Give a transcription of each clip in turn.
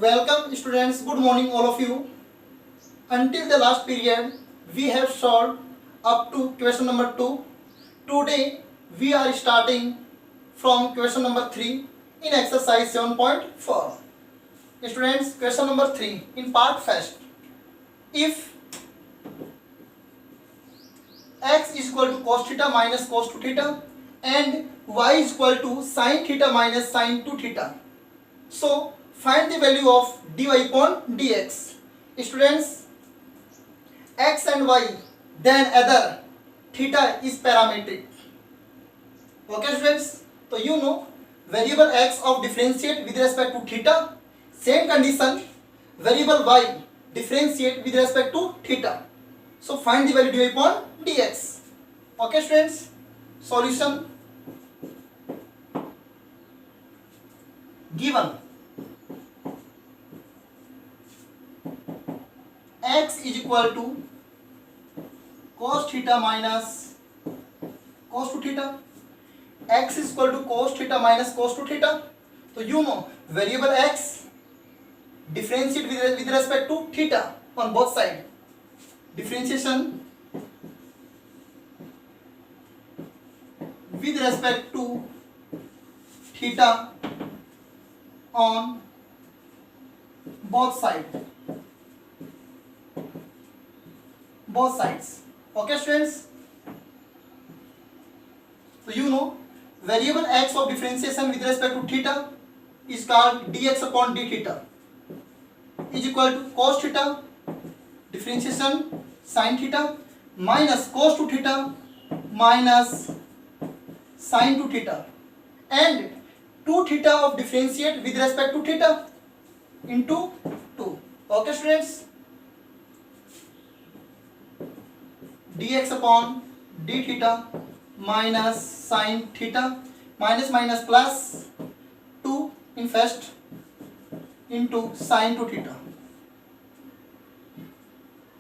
Welcome students, good morning all of you. Until the last period we have solved up to question number 2. Today we are starting from question number 3 in exercise 7.4. Students, question number 3 in part first. If x is equal to cos theta minus cos 2 theta and y is equal to sin theta minus sin 2 theta. So find the value of dy upon dx. Students, x and y, then other theta is parametric. Okay students, so you know variable x of differentiate with respect to theta. Same condition, variable y differentiate with respect to theta. So find the value dy upon dx. Okay students, solution given x is equal to cos theta minus cos 2 theta. X is equal to cos theta minus cos 2 theta. So you know variable x differentiate with respect to theta on both sides. Differentiation with respect to theta on both sides. Okay students, so you know variable x of differentiation with respect to theta is called dx upon d theta is equal to cos theta differentiation sin theta minus cos 2 theta minus sin 2 theta, and 2 theta of differentiate with respect to theta into 2. Okay students, dx upon d theta minus sin theta minus plus 2 in first into sin 2 theta.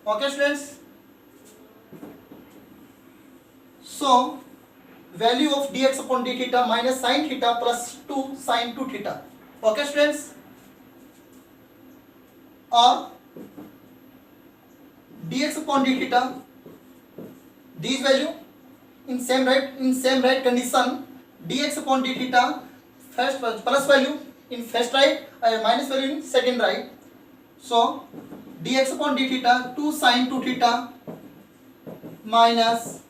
Okay students, so value of dx upon d theta minus sin theta plus 2 sin 2 theta. Okay students, or dx upon d theta, this value in same right condition, dx upon d theta first plus value in first right minus value in second right. So dx upon d theta 2 sin 2 theta minus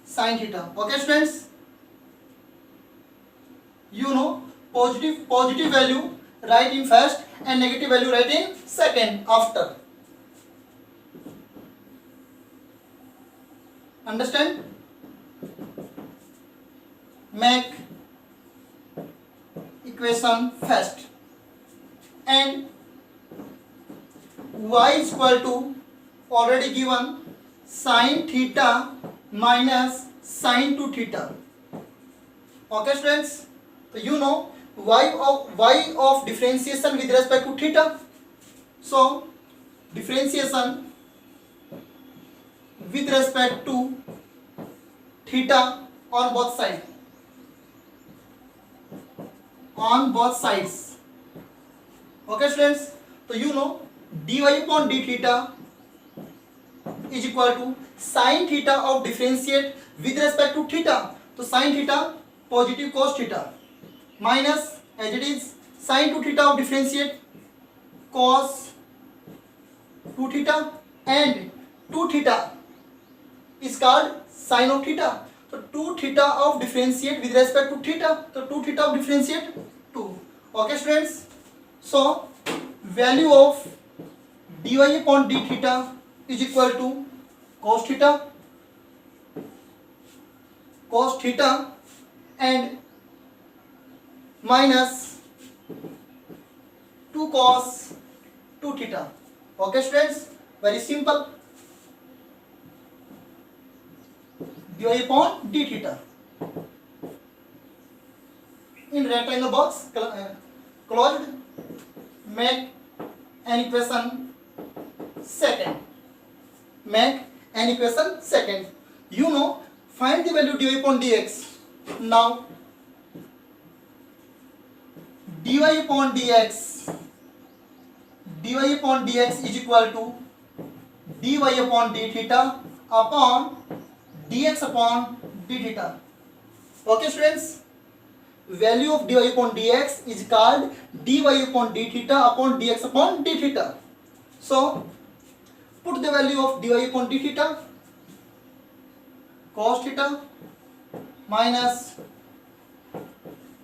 sin theta. Okay students, you know positive value write in first and negative value write in second after. Understand? Make equation first, and y is equal to already given sin theta minus sin 2 theta. Okay students, so you know y of differentiation with respect to theta. So differentiation with respect to theta on both sides. Okay students, so you know dy upon d theta is equal to sin theta of differentiate with respect to theta. So sin theta positive cos theta minus as it is sin 2 theta of differentiate cos 2 theta, and 2 theta is called sin of theta. So 2 theta of differentiate with respect to theta. So 2 theta of differentiate 2. Okay students, so value of dy upon d theta is equal to cos theta and minus 2 cos 2 theta. Okay students, very simple. dy upon d theta in rectangle box closed. Make an equation second. You know find the value dy upon dx. Now dy upon dx dy upon dx is equal to dy upon d theta upon dx upon d theta. Okay students, value of dy upon dx is called dy upon d theta upon dx upon d theta. So put the value of dy upon d theta, cos theta minus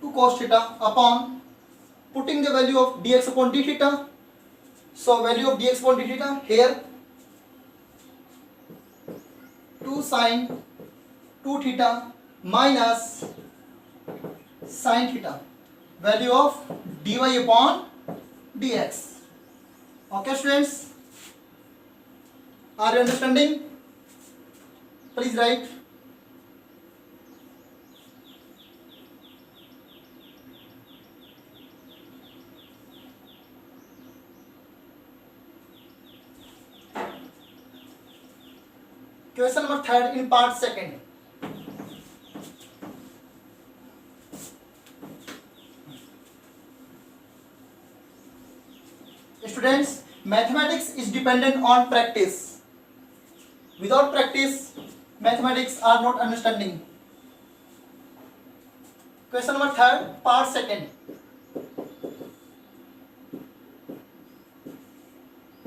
2 cos theta upon putting the value of dx upon d theta. So value of dx upon d theta here 2 sin 2 theta minus sin theta, value of dy upon dx. Okay students, are you understanding? Please write. Question number 3 in part 2. Students, mathematics is dependent on practice. Without practice, mathematics are not understanding. Question number 3, part 2.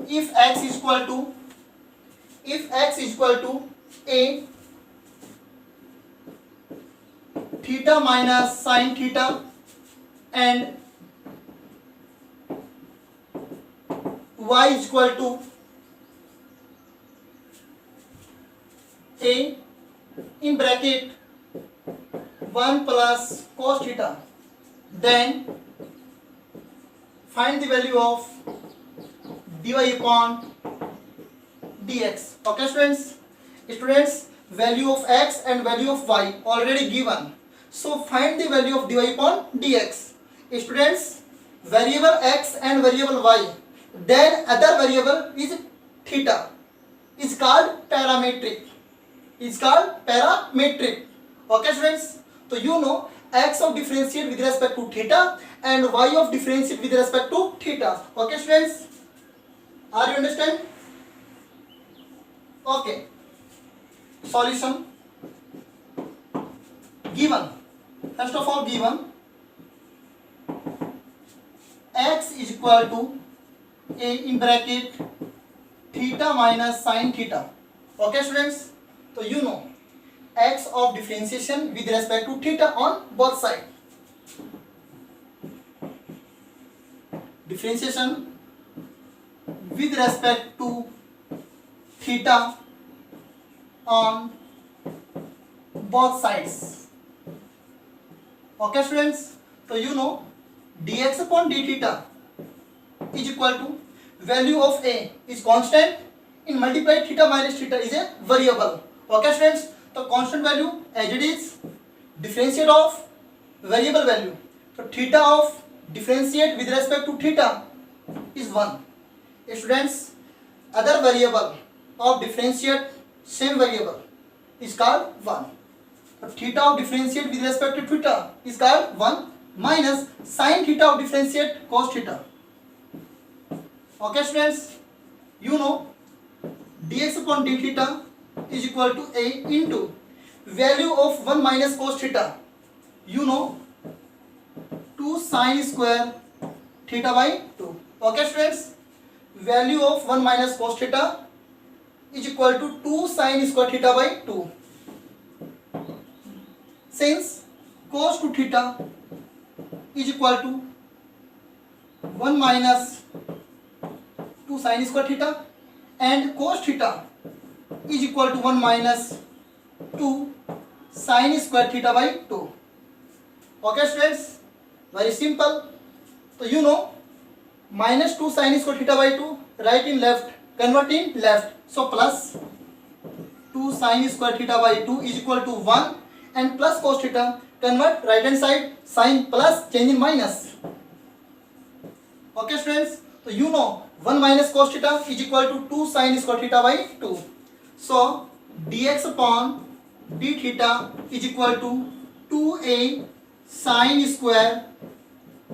If x is equal to a theta minus sin theta and y is equal to a in bracket 1 plus cos theta, then find the value of dy upon dx. Okay students, value of x and value of y already given, so find the value of dy upon dx. Students, variable x and variable y, then other variable is theta, is called parametric. Okay students, so you know x of differentiate with respect to theta and y of differentiate with respect to theta. Okay students, are you understand? Okay, solution given. First of all, given x is equal to a in bracket theta minus sin theta. Okay students, so you know x of differentiation with respect to theta on both sides. Differentiation with respect to theta on both sides. Okay students, so you know dx upon d theta is equal to value of a is constant in multiply theta minus theta is a variable. Okay students, so constant value as it is, differentiate of variable value, so theta of differentiate with respect to theta is 1. Students, other variable of differentiate same variable is called 1. So theta of differentiate with respect to theta is called 1 minus sin theta of differentiate cos theta. Okay students, you know dx upon d theta is equal to a into value of 1 minus cos theta, you know 2 sin square theta by 2. Okay students, value of 1 minus cos theta is equal to 2 sin square theta by 2. Since cos to theta is equal to 1 minus 2 sin square theta and cos theta is equal to 1 minus 2 sin square theta by 2. Okay students, very simple. So you know minus 2 sin square theta by 2, right in left, convert in left, so plus 2 sin square theta by 2 is equal to 1 and plus cos theta, convert right hand side, sin plus change in minus. Okay students, so you know 1 minus cos theta is equal to 2 sin square theta by 2. So dx upon d theta is equal to 2a sin square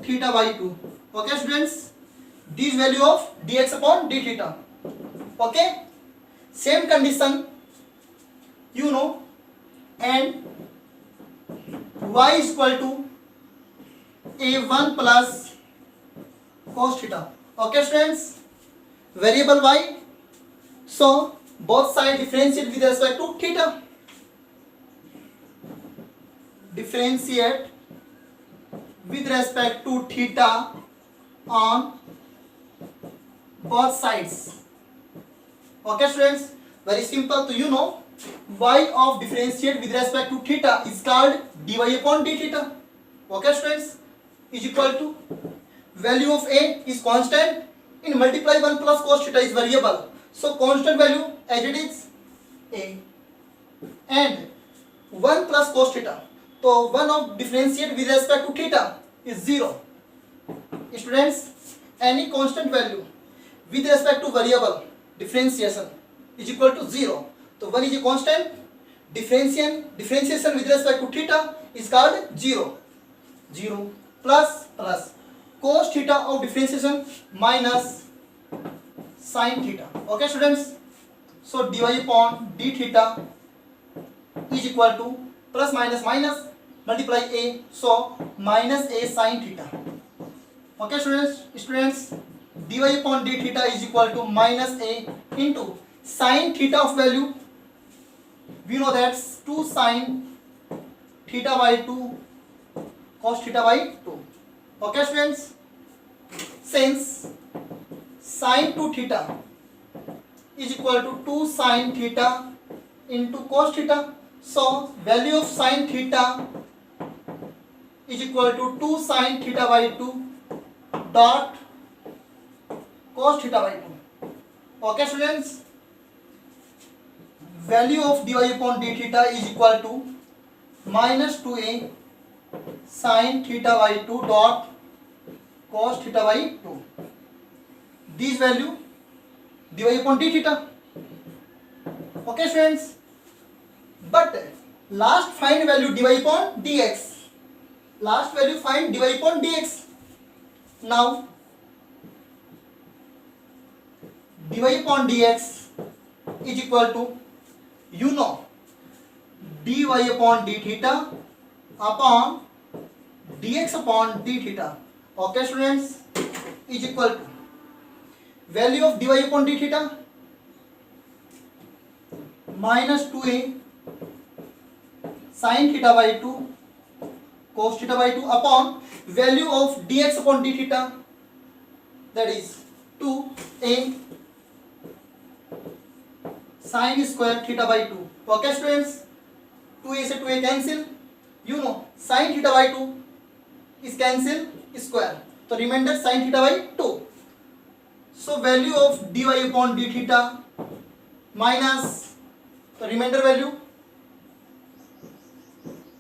theta by 2. Okay students, this value of dx upon d theta. Okay, same condition, you know, and y is equal to a1 plus cos theta. Okay students, variable y, so both sides differentiate with respect to theta. Differentiate with respect to theta on both sides. Okay students, very simple. So you know, y of differentiate with respect to theta is called dy upon d theta. Okay students, is equal to value of a is constant, in multiply 1 plus cos theta is variable, so constant value as it is a, and 1 plus cos theta, so 1 of differentiate with respect to theta is 0. Students, any constant value with respect to variable differentiation is equal to 0. So 1 is a constant, differentiation with respect to theta is called 0. 0 plus cos theta of differentiation minus sin theta. Okay students, so dy upon d theta is equal to plus minus multiply a, so minus a sin theta. Okay students, dy upon d theta is equal to minus a into sin theta of value, we know that's 2 sin theta by 2 cos theta by 2. Okay students, since sin 2 theta is equal to 2 sin theta into cos theta, so value of sin theta is equal to 2 sin theta by 2 dot cos theta by 2. Okay students, value of dy upon d theta is equal to minus 2a sin theta by 2 dot cos theta by 2. This value dy upon d theta. Okay students, but last find value dy upon dx. Last value find dy upon dx. Now dy upon dx is equal to, you know, dy upon d theta upon dx upon d theta. Okay students, is equal to value of dy upon d theta minus 2a sin theta by 2 cos theta by 2 upon value of dx upon d theta, that is 2a sin square theta by 2. Okay students, 2a से 2a cancel, you know, sin theta by 2 is cancel square, so remainder sin theta by 2. So value of dy upon d theta minus the remainder value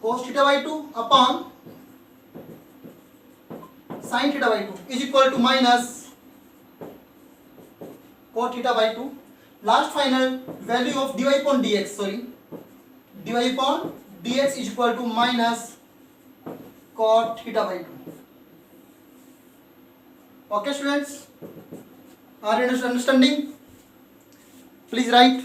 cos theta by 2 upon sin theta by 2 is equal to minus cot theta by 2. Last final value of dy upon dx, dy upon dx is equal to minus cot theta by 2. Okay students, are you understanding? Please write.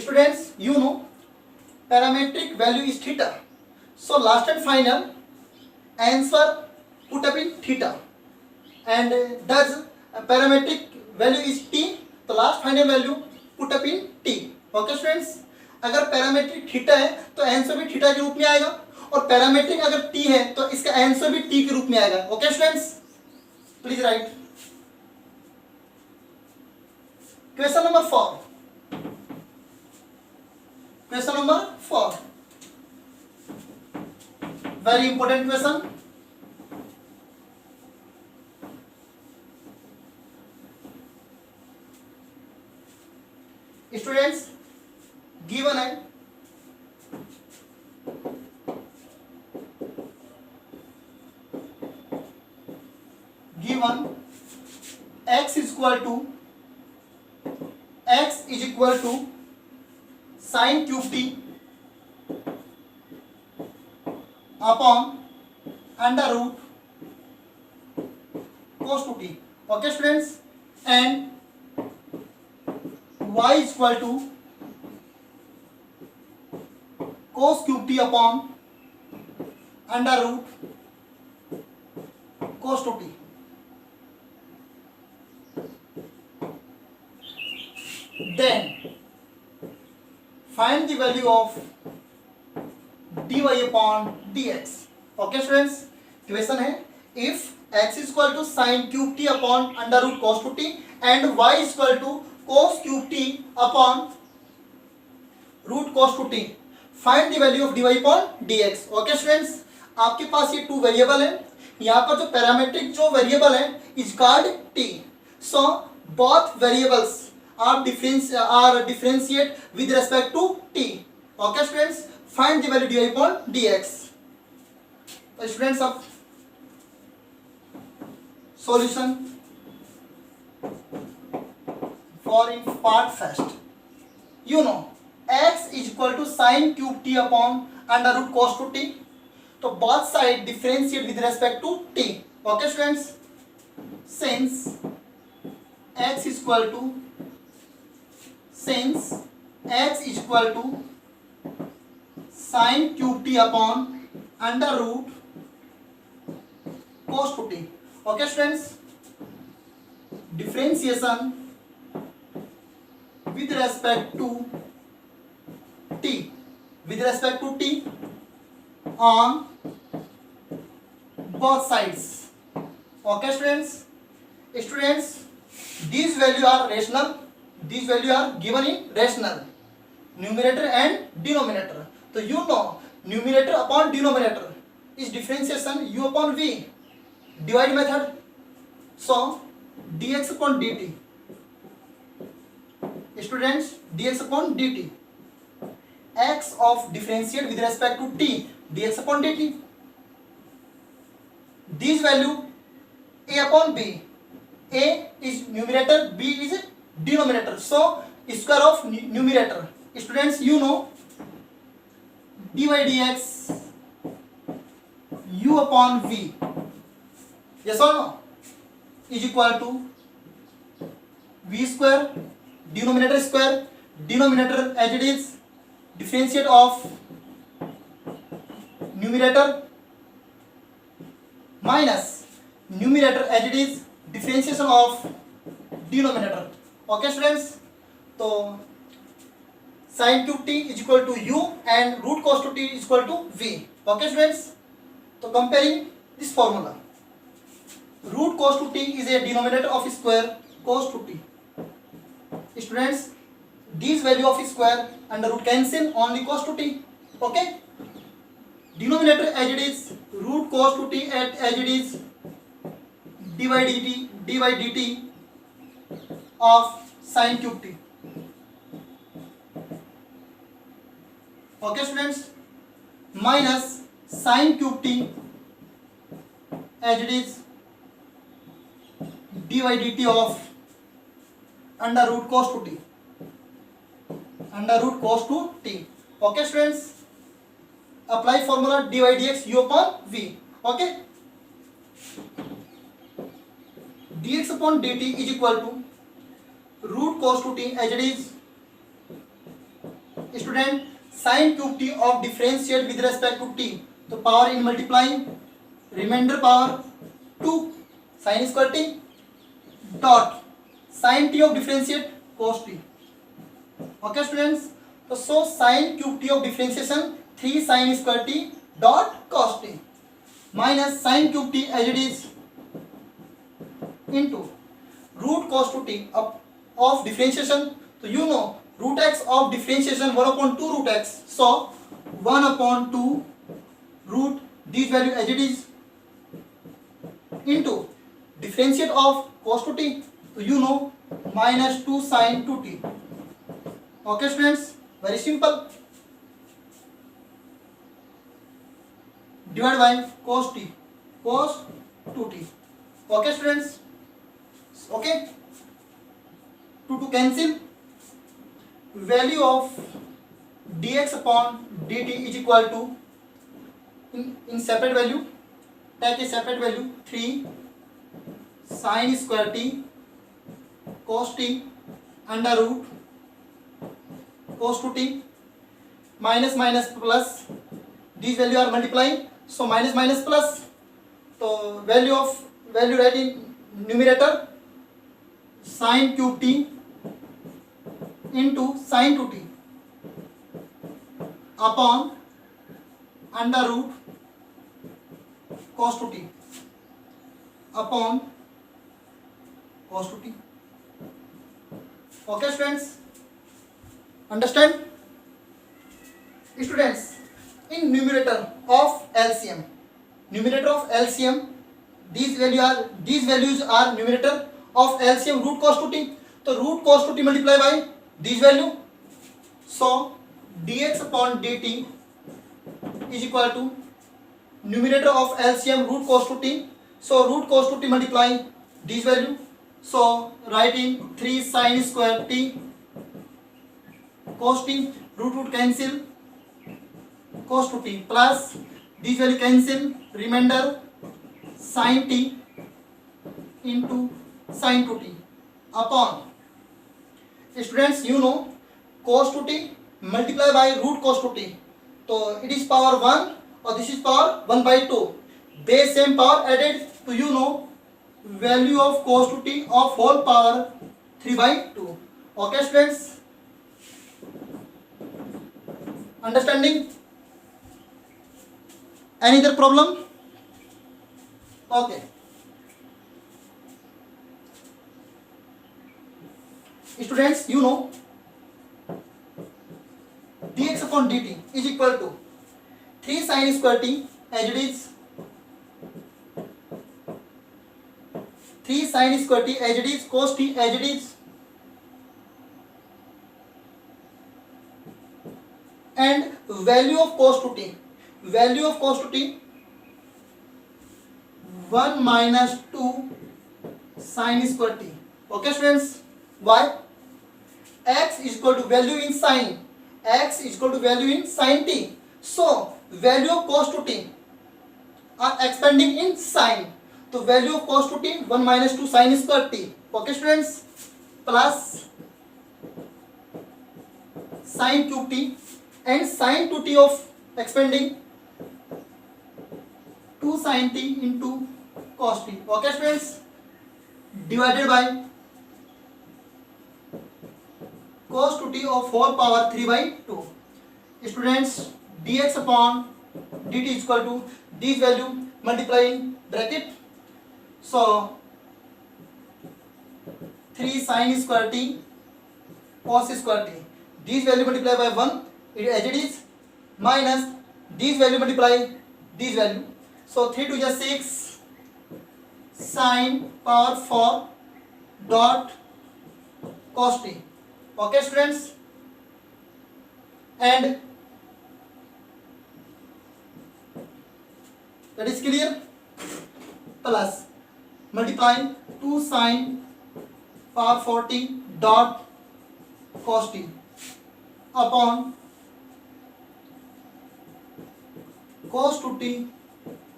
Students, you know, parametric value is theta, so last and final answer put up in theta, and thus parametric value is t, तो last final value put up in t. Okay students, अगर parametric theta है तो answer भी theta के रूप में आएगा, और पैरामेट्रिक अगर t है तो इसका आंसर भी t के रूप में आएगा. Okay students, please right. Question number 4. Question number 4. Very important question. Students, given है given x is equal to sin cube t upon under root cos 2t. Okay students, and y is equal to cos cube t upon under root cos 2t. Then find the value of dy upon dx. Okay students, question है if x is equal to sin cube t upon under root cos 2t and y is equal to cos cube t upon root cos 2t, find the value of dy upon dx. Okay students, आपके पास ये two variable है, यहाँ पर जो parametric जो variable है is called t. So both variables are differentiate with respect to t. Okay students, find the value dy upon dx. तो students अब solution for in part first. You know x is equal to sin cube t upon under root cos 2t. तो both side differentiate with respect to t. Okay students, since x is equal to sin cube t upon under root cos 2t. Okay students, differentiation with respect to t on both sides. Okay students, these values are rational, these values are given in rational, numerator and denominator. So you know numerator upon denominator is differentiation u upon v, divide method. So dx upon dt, students, dx upon dt, x of differentiate with respect to t, dx upon dt. These value a upon b, a is numerator, b is denominator. So square of numerator. Students, you know dy dx u upon v, yes or no, is equal to v square, denominator as it is, differentiate of numerator minus numerator as it is, differentiation of denominator. Okay students, so sin cube t is equal to u and root cos 2t is equal to v. Okay students, so comparing this formula, root cos 2t is a denominator of square cos 2t. Students, these value of square under root cancel, only cos 2t. Okay, denominator as it is, root cos 2t as it is, dy dt of sin cube t. Okay students, minus sin cube t as it is, dy dt of under root cos 2t, Okay students, apply formula dy dx u upon v. Okay, dx upon dt is equal to root cos 2t as it is, student, sin cube t of differentiate with respect to t. So power in multiplying, remainder power 2 sin square t dot sin t of differentiate cos t. Okay students, so sin cube t of differentiation 3 sin square t dot cos t minus sin cube t as it is into root cos 2t of differentiation. So you know root x of differentiation 1 upon 2 root x. So 1 upon 2 root this value as it is into differentiate of cos 2t. So you know minus 2 sin 2t. Okay students, very simple. Divided by cos t, cos 2t. Okay students, Okay, 2 cancel. Value of dx upon dt is equal to, in separate value, take a separate value, 3 sin square t cos t under root cos 2t minus minus plus, these value are multiplying, so minus minus plus, so value write in numerator sin cube t into sin 2t upon under root cos 2t upon cos 2t. Okay students, understand? Students, in numerator of LCM, these values are numerator of LCM root cos 2t, so root cos 2t multiply by this value, so dx upon dt is equal to numerator of LCM root cos 2t, so root cos 2t multiply this value, so writing 3 sin square t cos t, root cancel, cos 2t plus this value cancel, remainder sin t into sin 2t upon, students you know cos 2t multiply by root cos 2t, so it is power 1 or this is power 1 by 2, base same power added, so you know value of cos 2t of whole power 3 by 2. Okay students, understanding? Any other problem? Okay, students you know dx upon dt is equal to 3 sin square t as it is, 3 sin square t as it is, cos t as it is, and value of cos 2t, 1 minus 2 sin square t. Okay students, why? X is equal to value in sin, sin t, so value of cos 2t are expanding in sin, so value of cos 2t 1 minus 2 sin square t. Okay students, plus sin cube t and sin 2t of expanding 2 sin t into cos t. Okay students, divided by cos 2t of whole power 3 by 2. Students, dx upon dt is equal to this value multiply in bracket, so 3 sin square t cos square t, this value multiply by 1 as it is, minus this value multiply this value, so 3 to just 6 sin power 4 dot cos t. Okay students, and that is clear, plus multiplying 2 sin power 40 dot cos t upon cos 2t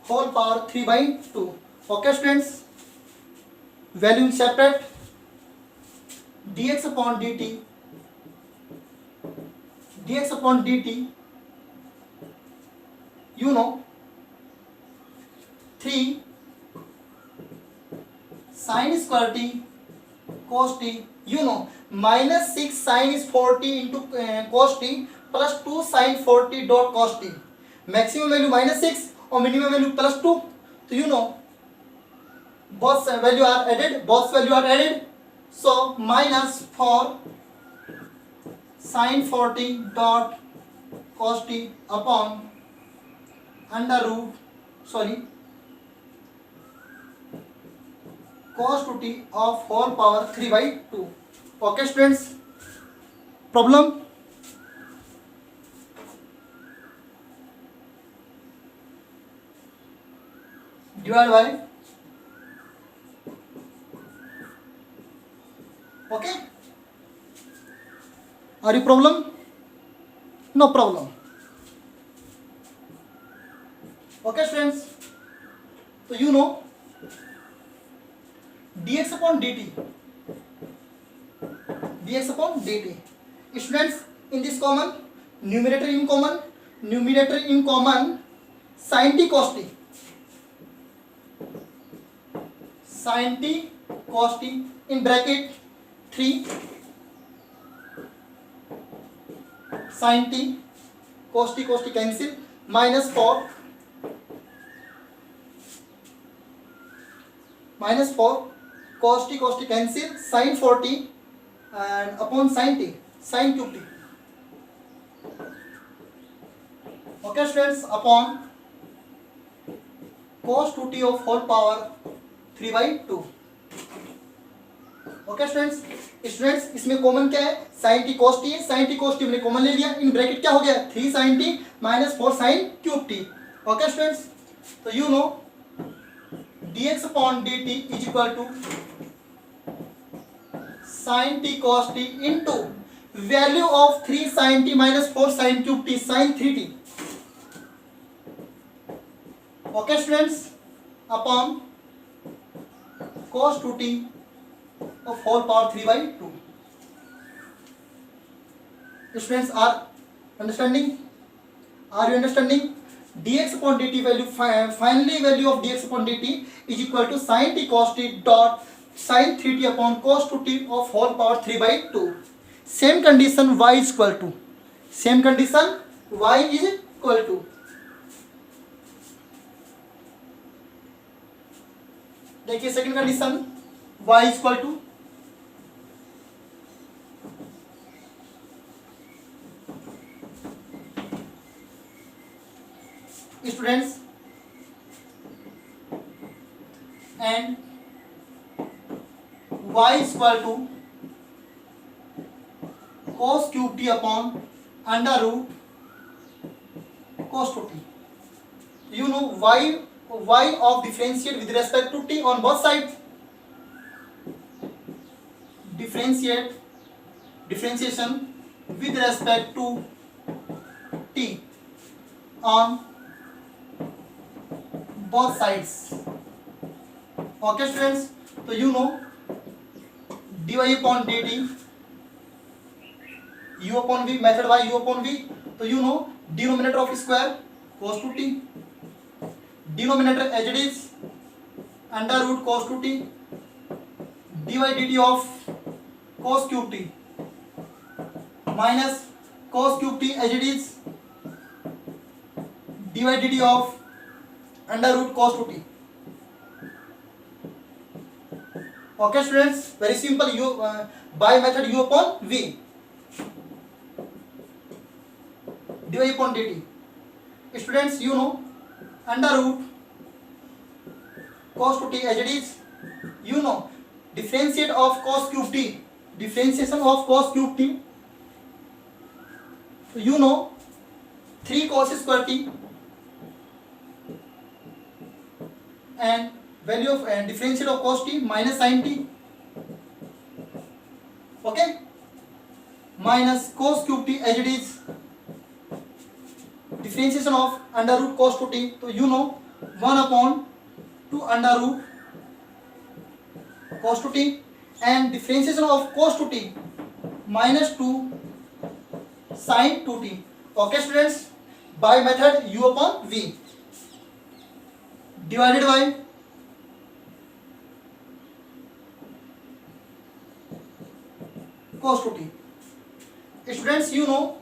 whole power 3 by 2. Okay students, value separate, dx upon dt you know 3 sin square t cos t, you know minus 6 sin is 40 into cos t plus 2 sin 40 dot cos t, maximum value minus 6 or minimum value plus 2, so you know both value are added, so minus 4 sin 40 dot cos t upon under root cos 2t of whole power 3 by 2. Okay students, problem? Divided by Okay, are you problem? No problem. Okay students, so you know dx upon dt, dx upon dt. Students, in this common, numerator in common, sin t cos t, sin t cos t in bracket 3 sin t cos t cancel, minus 4 cos t cancel, sin 4t and upon sin t, sin cube t. Okay students, upon cos 2t of whole power 3/2. Okay students, इसमें common क्या है? sin t cos t है, sin t cos t हमने common ले लिया, in bracket क्या हो गया? 3 sin t minus 4 sin cube t. Okay students, तो you know dx upon dt is equal to sin t cos t into value of 3 sin t minus 4 sin cube t, sin 3t. Okay students, upon cos 2t of whole power 3/2. Students are understanding? Are you understanding? dx upon dt value, finally value of dx upon dt is equal to sin t cos t dot sin 3t upon cos 2t of whole power 3/2. Same condition y is equal to, same condition y is equal to, देखिए second condition y is equal to students and y is equal to cos cube t upon under root cos 2t. You know y of differentiate with respect to t on both sides. Differentiation with respect to t on both sides. Okay students, so you know dy upon dt u upon v, method by u upon v. So you know denominator of square cos 2t, denominator as it is under root cos 2t, dy dt of cos cube t minus cos cube t as it is dy dt of under root cos 2t. Okay students, very simple, u by method u upon v, dy upon dt. Students, you know under root cos 2t as it is, you know differentiate of cos cube t, differentiation of cos cube t, you know 3 cos square t and value of differentiate of cos t minus sin t, okay, minus cos cube t as it is differentiation of under root cos 2t, so you know 1 upon 2 under root cos 2t and differentiation of cos 2t minus 2 sin 2t. Okay students, by method u upon v divided by cos 2t. Students, you know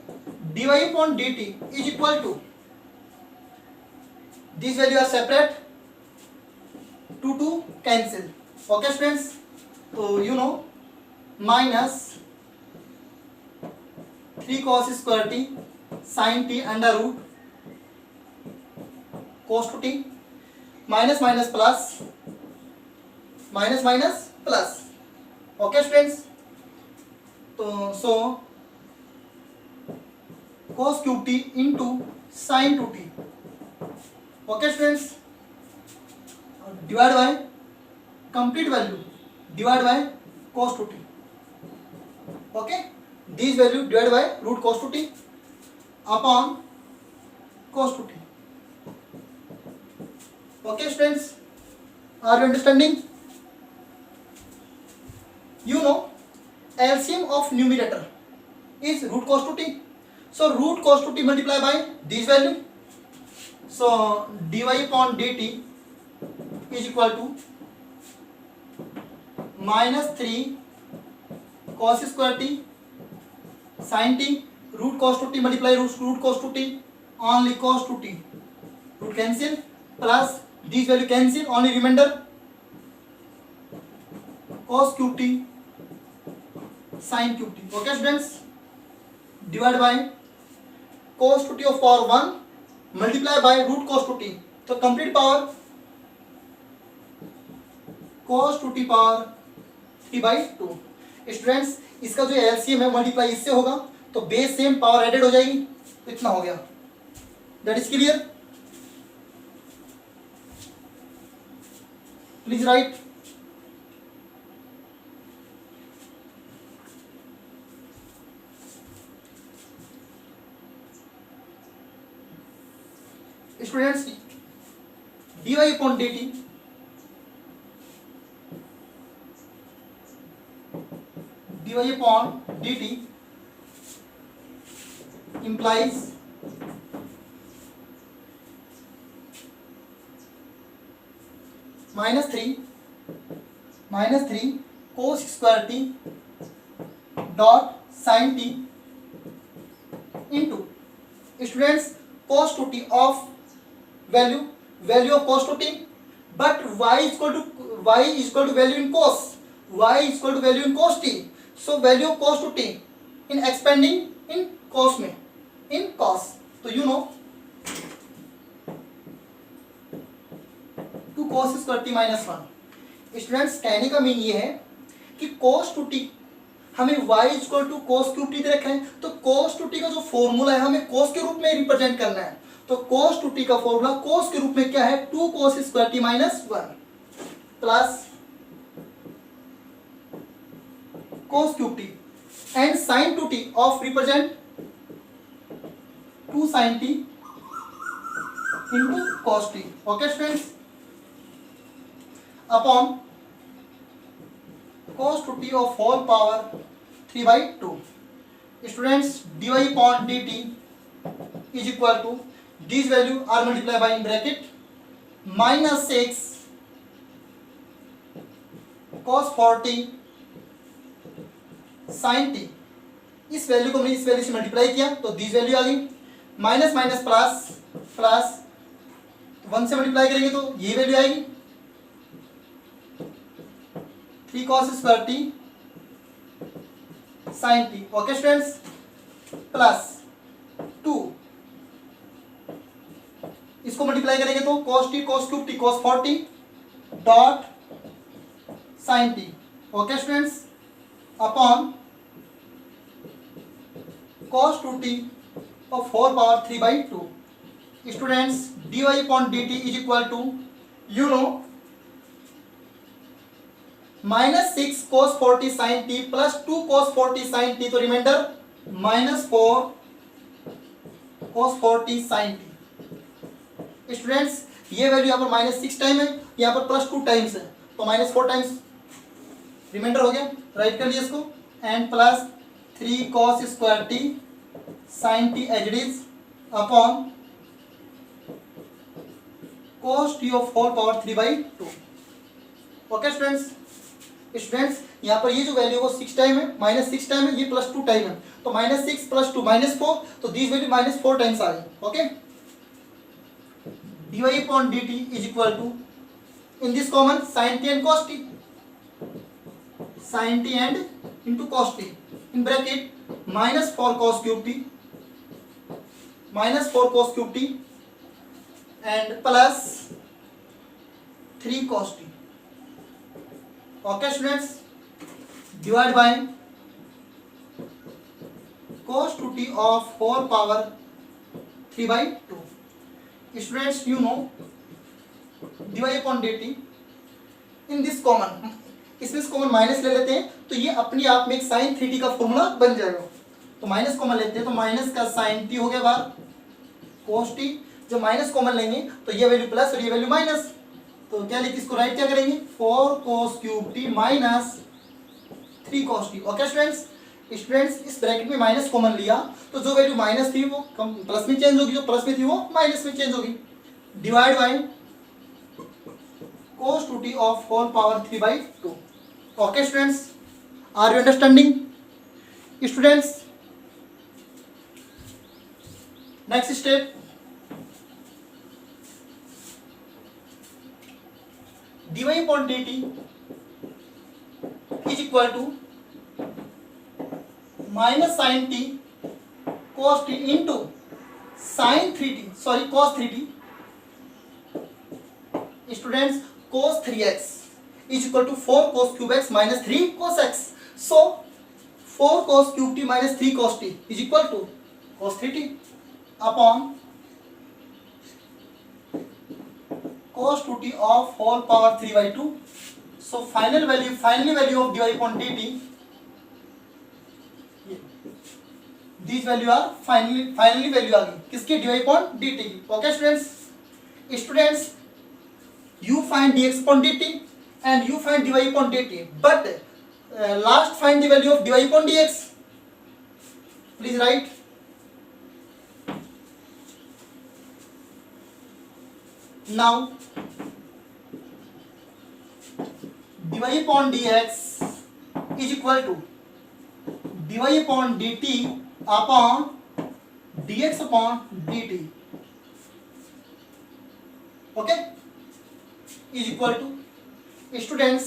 dy upon dt is equal to, these values are separate, 2 cancel. Okay students, so you know minus 3 cos square t sin t under root cos 2t minus minus plus, minus minus plus. Okay students, so cos cube t into sin 2t. Okay students, divide by complete value, divide by cos 2t. Okay, these value divided by root cos 2t upon cos 2t. Okay students, are you understanding? You know LCM of numerator is root cos 2t. So root cos 2t multiply by this value. So dy upon dt is equal to minus 3 cos square t sin t, root cos 2t multiply root cos 2t, only cos 2t, root cancel, plus this value cancel, only remainder cos qt sin qt. Okay students, divided by cos 2t of power 1 multiply by root cos 2t. So complete power cos 2t power 3/2. Students इसका जो LCM है multiply इससे होगा तो base same power added हो जाएगी, तो इतना हो गया. That is clear. Please right. Students dy upon dt implies minus 3 cos square t dot sin t into students cos 2t of value of cos 2t, but y is equal to value in cos, y is equal to value in cos t. So value of cos 2t in expanding in cos में, in cos, तो you know 2 cos square t minus 1. Students कहने का mean ये है कि cos 2t हमें y is equal to cos cube t दे रखा है, तो cos 2t का जो फॉर्मूला है हमें cos के रूप में रिप्रेजेंट करना है. तो cos 2t का फॉर्मूला cos के रूप में क्या है, 2 cos square t minus 1 plus cos cube t and sin 2t of represent 2 sin t into cos t. Okay students, upon cos 2t of whole power 3/2. Students dy upon dt is equal to these value are multiplied by in bracket minus 6 cos 40 sin t. इस value को मैंने इस value से multiply किया तो this value आ गई, minus minus plus plus 1 से multiply करेंगे तो ये वैल्यू आएगी 3 cos square t sin t. Okay students, plus 2 इसको मल्टीप्लाई करेंगे तो cos t cos cube t cos 40 dot sin t. Okay students, upon cos 2t of 4 power 3/2. Students dy upon dt is equal to you know minus 6 cos 40 sin t plus 2 cos 40 sin t, तो reminder minus 4 cos 40 sin t. Students ये value यहाँ पर minus 6 time है, यहाँ पर plus 2 times है, तो minus 4 times reminder हो गया, राइट कर लिया इसको, and plus 3 cos square t sin t as it is upon cos t of 4 power 3/2. Okay students यहाँ पर ये जो वैल्यू वो 6 टाइम है, माइनस 6 टाइम है, ये प्लस 2 टाइम है, तो माइनस 6 प्लस 2 माइनस 4, तो दिस वैल्यू माइनस 4 टाइम्स आ गई. Okay, dy upon dt is equal to in this common sin t and cos t, sin t and into cos t in bracket minus 4 cos cube t minus 4 cos cube t and plus 3 cos t. Okay students, divide by cos 2t of 4 power 3/2. Students you know dy upon dt in this common, इसमें से common minus ले लेते हैं तो ये अपने आप में एक साइन थ्री टी का फॉर्मूला बन जाएगा। तो माइनस कॉमन लेते हैं तो माइनस का साइन टी हो गया बाहर कोस टी। जब माइनस कॉमन लेंगे तो ये वैल्यू प्लस और ये वैल्यू माइनस, तो क्या लिखिए इसको राइट क्या करेंगे 4 cos cube T minus 3 cos T. Okay students, इस ब्रैकेट में माइनस कॉमन लिया तो जो वैल्यू माइनस थी वो कम प्लस में चेंज होगी, जो प्लस में थी वो माइनस में चेंज होगी। Divide by cos 2t of whole power 3/2। Okay students, are you understanding? Students, next step, dy upon dt is equal to minus sin t cos t into sin 3t, sorry cos 3t। Students, cos 3x is equal to 4 cos cube x minus 3 cos x. So 4 cos cube t minus 3 cos t is equal to cos 3t upon cos 2t of whole power 3/2। So finally value of dy upon dt, these value are finally value आ गई किसकी dy upon dt की। Okay students, you find dx upon dt and you find dy upon dt, but last find the value of dy upon dx, please write। Now dy upon dx is equal to dy upon dt upon dx upon dt, okay, is equal to, students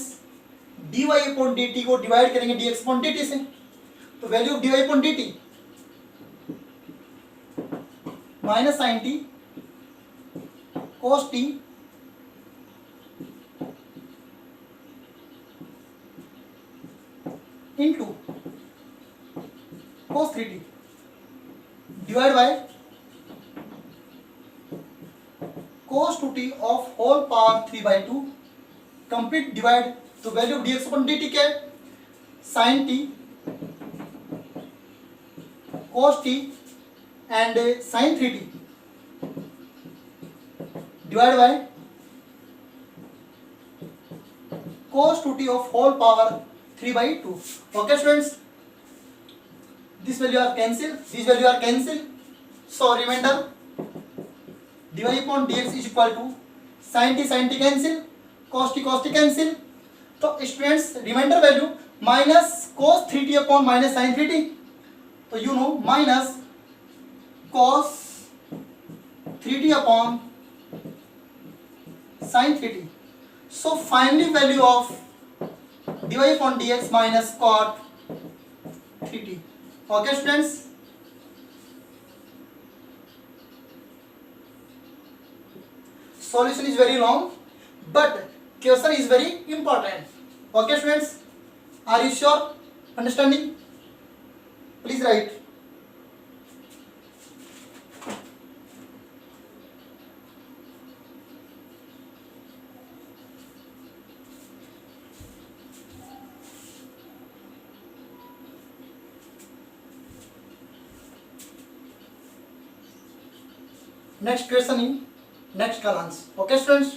dy upon dt को divide करेंगे dx upon dt से, तो value of dy upon dt minus sin t cos t into cos 3t divided by cos 2t of whole power 3/2 complete divide। तो value of dx upon dt क्या है sin t cos t and sin 3t divided by cos 2t of whole power 3/2। Okay students, this value are cancelled, this value are cancelled, so remainder dy upon dx is equal to sin t cancel, cos t cancel। तो students reminder value minus cos 3t upon minus sin 3t, तो you know minus cos 3t upon sin 3t। So finally value of dy upon dx minus cot 3t। Okay students, solution is very long but question is very important। Okay students, are you sure understanding? Please write। Next question in next का answer. Okay students,